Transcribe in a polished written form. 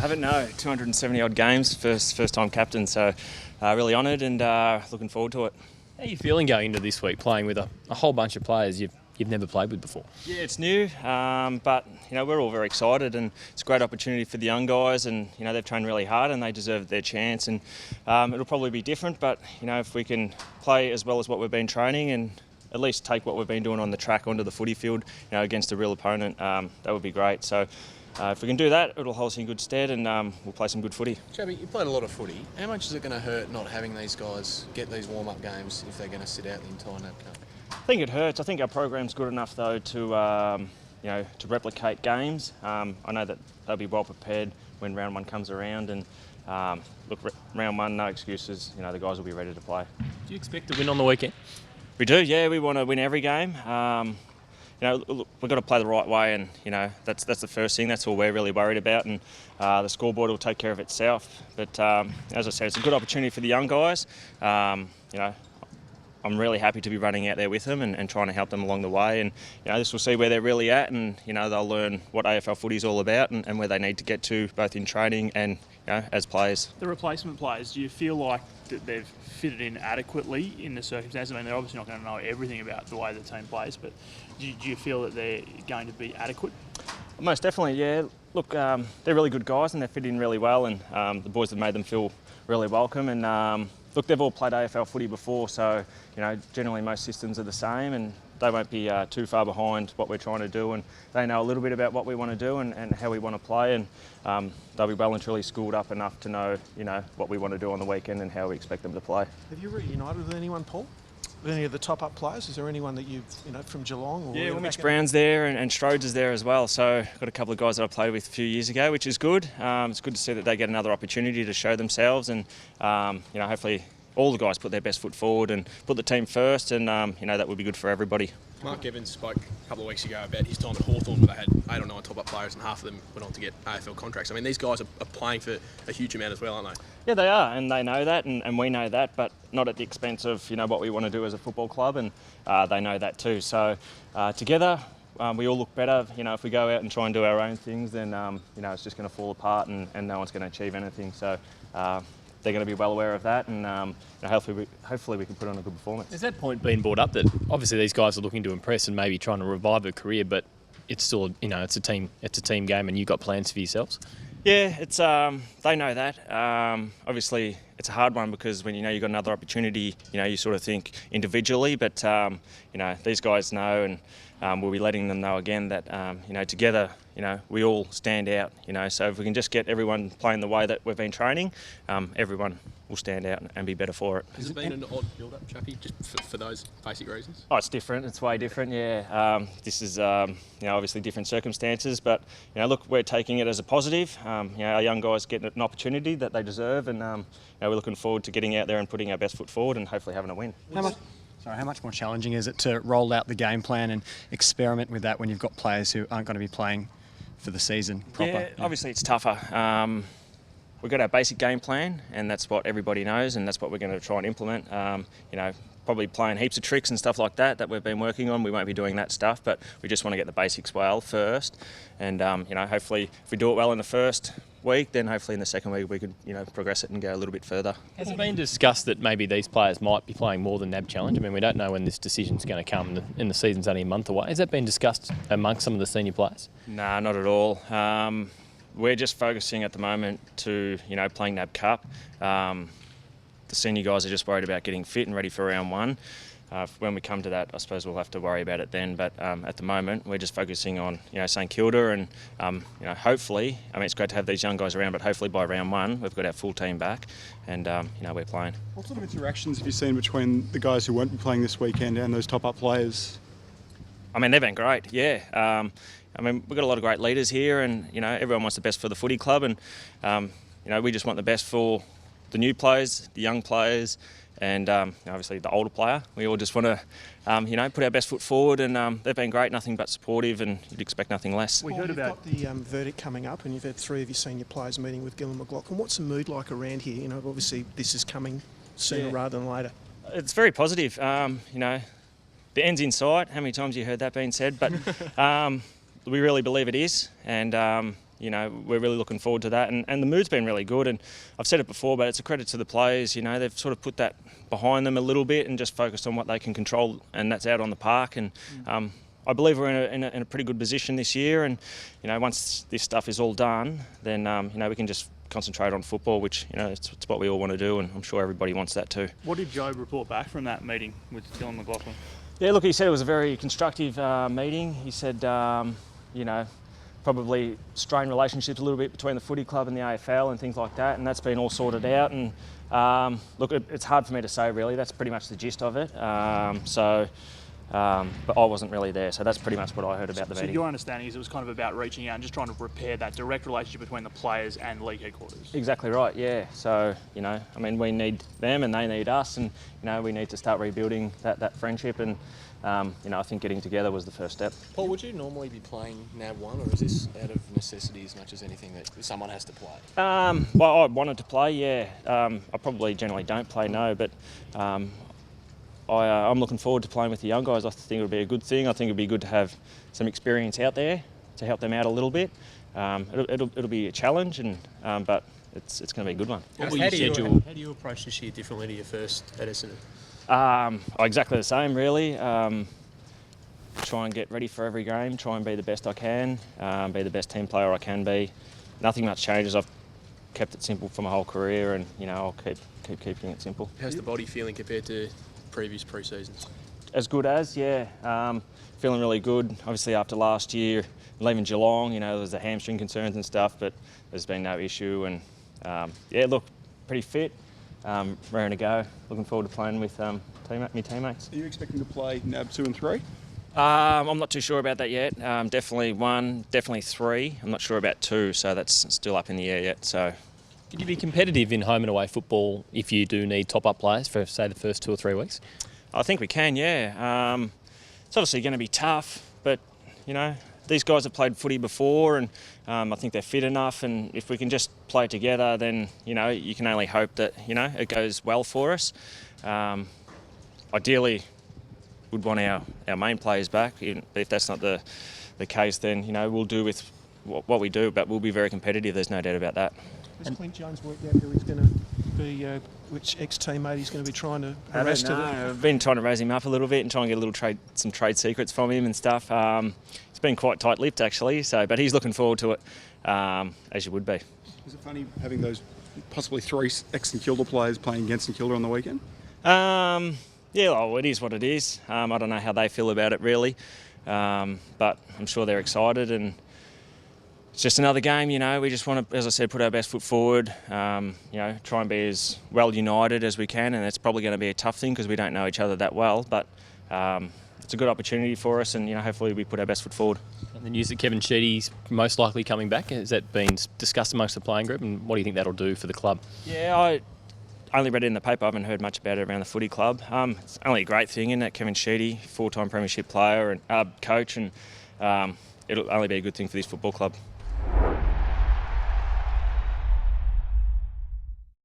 Haven't, no. 270 odd games, first time captain, so really honoured and looking forward to it. How are you feeling going into this week, playing with a whole bunch of players you've never played with before? Yeah, it's new, but we're all very excited, and it's a great opportunity for the young guys, and they've trained really hard and they deserve their chance, and it'll probably be different, but if we can play as well as what we've been training and at least take what we've been doing on the track onto the footy field, against a real opponent, that would be great. So if we can do that, it'll hold us in good stead, and we'll play some good footy. Chapman, you played a lot of footy. How much is it going to hurt not having these guys get these warm-up games if they're going to sit out the entire NAB Cup? I think it hurts. I think our program's good enough though to to replicate games. I know that they'll be well prepared when round one comes around, and look, round one, no excuses. The guys will be ready to play. Do you expect to win on the weekend? We do, yeah. We want to win every game. Look, we've got to play the right way, and that's the first thing. That's all we're really worried about, and the scoreboard will take care of itself. But as I said, it's a good opportunity for the young guys. I'm really happy to be running out there with them and trying to help them along the way. And this will see where they're really at, and they'll learn what AFL footy is all about and where they need to get to, both in training and as players. The replacement players, do you feel like that they've fitted in adequately in the circumstances? I mean, they're obviously not going to know everything about the way the team plays, but do you feel that they're going to be adequate? Most definitely, yeah. Look, they're really good guys and they fit in really well, and the boys have made them feel really welcome. And look, they've all played AFL footy before, so generally most systems are the same, and they won't be too far behind what we're trying to do, and they know a little bit about what we want to do and how we want to play, and they'll be well and truly schooled up enough to know what we want to do on the weekend and how we expect them to play. Have you reunited with anyone, Paul? With any of the top-up players? Is there anyone that you've, from Geelong? Or yeah, Mitch Brown's there and Strodes is there as well. So got a couple of guys that I played with a few years ago, which is good. It's good to see that they get another opportunity to show themselves, and hopefully all the guys put their best foot forward and put the team first, and that would be good for everybody. Mark Evans spoke a couple of weeks ago about his time at Hawthorn, where they had 8 or 9 top-up players and half of them went on to get AFL contracts. I mean, these guys are playing for a huge amount as well, aren't they? Yeah, they are, and they know that, and we know that, but not at the expense of what we want to do as a football club, and they know that too. So together, we all look better. If we go out and try and do our own things, then it's just going to fall apart, and no one's going to achieve anything. So they're going to be well aware of that, and hopefully we can put on a good performance. Has that point been brought up that obviously these guys are looking to impress and maybe trying to revive a career, but it's still it's a team game, and you've got plans for yourselves? Yeah, it's they know that. Obviously, it's a hard one because when you've got another opportunity, you sort of think individually, but these guys know, and we'll be letting them know again that together, we all stand out. So if we can just get everyone playing the way that we've been training, everyone will stand out and be better for it. Has it been an odd build-up, Chappie, just for those basic reasons? Oh, it's different. It's way different, yeah. This is, obviously different circumstances, but, look, we're taking it as a positive. Our young guys get an opportunity that they deserve, and, we're looking forward to getting out there and putting our best foot forward and hopefully having a win. How much more challenging is it to roll out the game plan and experiment with that when you've got players who aren't going to be playing for the season proper? Yeah, obviously it's tougher. We've got our basic game plan, and that's what everybody knows, and that's what we're going to try and implement. Probably playing heaps of tricks and stuff like that we've been working on. We won't be doing that stuff, but we just want to get the basics well first. And, hopefully if we do it well in the first week, then hopefully in the second week we could, progress it and go a little bit further. Has it been discussed that maybe these players might be playing more than NAB Challenge? I mean, we don't know when this decision's going to come, and the season's only a month away. Has that been discussed amongst some of the senior players? Nah, not at all. We're just focusing at the moment to, playing NAB Cup. The senior guys are just worried about getting fit and ready for round one. When we come to that, I suppose we'll have to worry about it then. But at the moment, we're just focusing on, St Kilda, and hopefully, it's great to have these young guys around, but hopefully by round one, we've got our full team back, and we're playing. What sort of interactions have you seen between the guys who won't be playing this weekend and those top-up players? They've been great, yeah. We've got a lot of great leaders here, and everyone wants the best for the footy club, and we just want the best for the new players, the young players, and obviously the older player. We all just want to, put our best foot forward, and they've been great, nothing but supportive, and you'd expect nothing less. We heard about the verdict coming up, and you've had 3 of your senior players meeting with Gillon McLaughlin. What's the mood like around here? Obviously this is coming sooner rather than later. It's very positive. The end's in sight. How many times have you heard that being said? But we really believe it is, and you know, we're really looking forward to that. And the mood's been really good. And I've said it before, but it's a credit to the players. You know, they've sort of put that behind them a little bit and just focused on what they can control, and that's out on the park. And I believe we're in a pretty good position this year. And, you know, once this stuff is all done, then, you know, we can just concentrate on football, which, you know, it's what we all want to do, and I'm sure everybody wants that too. What did Joe report back from that meeting with Dylan McLaughlin? Yeah, look, he said it was a very constructive meeting. He said, you know, probably strained relationships a little bit between the footy club and the AFL and things like that, and that's been all sorted out. And look, it's hard for me to say really. That's pretty much the gist of it. But I wasn't really there, so that's pretty much what I heard about the meeting. So your understanding is it was kind of about reaching out and just trying to repair that direct relationship between the players and league headquarters? Exactly right, yeah. So, you know, I mean, we need them and they need us, and, you know, we need to start rebuilding that friendship, and, you know, I think getting together was the first step. Paul, would you normally be playing NAB 1, or is this out of necessity as much as anything that someone has to play? Well, I wanted to play, yeah. I probably generally don't play, no, but I'm looking forward to playing with the young guys. I think it would be a good thing. I think it would be good to have some experience out there to help them out a little bit. It'll be a challenge, and but it's going to be a good one. How do you approach this year differently to your first at Essendon? Exactly the same, really. Try and get ready for every game. Try and be the best I can. Be the best team player I can be. Nothing much changes. I've kept it simple for my whole career, and, you know, I'll keep keeping it simple. How's the body feeling compared to previous pre-seasons? As good as, yeah. Feeling really good. Obviously, after last year, leaving Geelong, you know, there was the hamstring concerns and stuff, but there's been no issue. And yeah, look, pretty fit, raring to go. Looking forward to playing with my teammates. Are you expecting to play NAB 2 and 3? I'm not too sure about that yet. Definitely 1, definitely 3. I'm not sure about 2, so that's still up in the air yet. So. Could you be competitive in home and away football if you do need top-up players for, say, the first 2 or 3 weeks? I think we can, yeah. It's obviously going to be tough, but, you know, these guys have played footy before, and I think they're fit enough, and if we can just play together, then, you know, you can only hope that, you know, it goes well for us. Ideally, would want our main players back. If that's not the case, then, you know, we'll do with what we do, but we'll be very competitive, there's no doubt about that. Has Clint Jones worked out who he's going to be, which ex-teammate he's going to be trying to harass to I've been trying to raise him up a little bit and try and get some trade secrets from him and stuff. It's been quite tight-lipped, actually, but he's looking forward to it, as you would be. Is it funny having those possibly 3 ex-St Kilda players playing against St Kilda on the weekend? Yeah, well, it is what it is. I don't know how they feel about it, really, but I'm sure they're excited, and it's just another game, you know. We just want to, as I said, put our best foot forward, you know, try and be as well united as we can, and it's probably going to be a tough thing because we don't know each other that well, but it's a good opportunity for us, and, you know, hopefully we put our best foot forward. And the news that Kevin Sheedy's most likely coming back, has that been discussed amongst the playing group, and what do you think that'll do for the club? Yeah, I only read it in the paper. I haven't heard much about it around the footy club. It's only a great thing, isn't it? Kevin Sheedy, 4-time premiership player and coach, and it'll only be a good thing for this football club.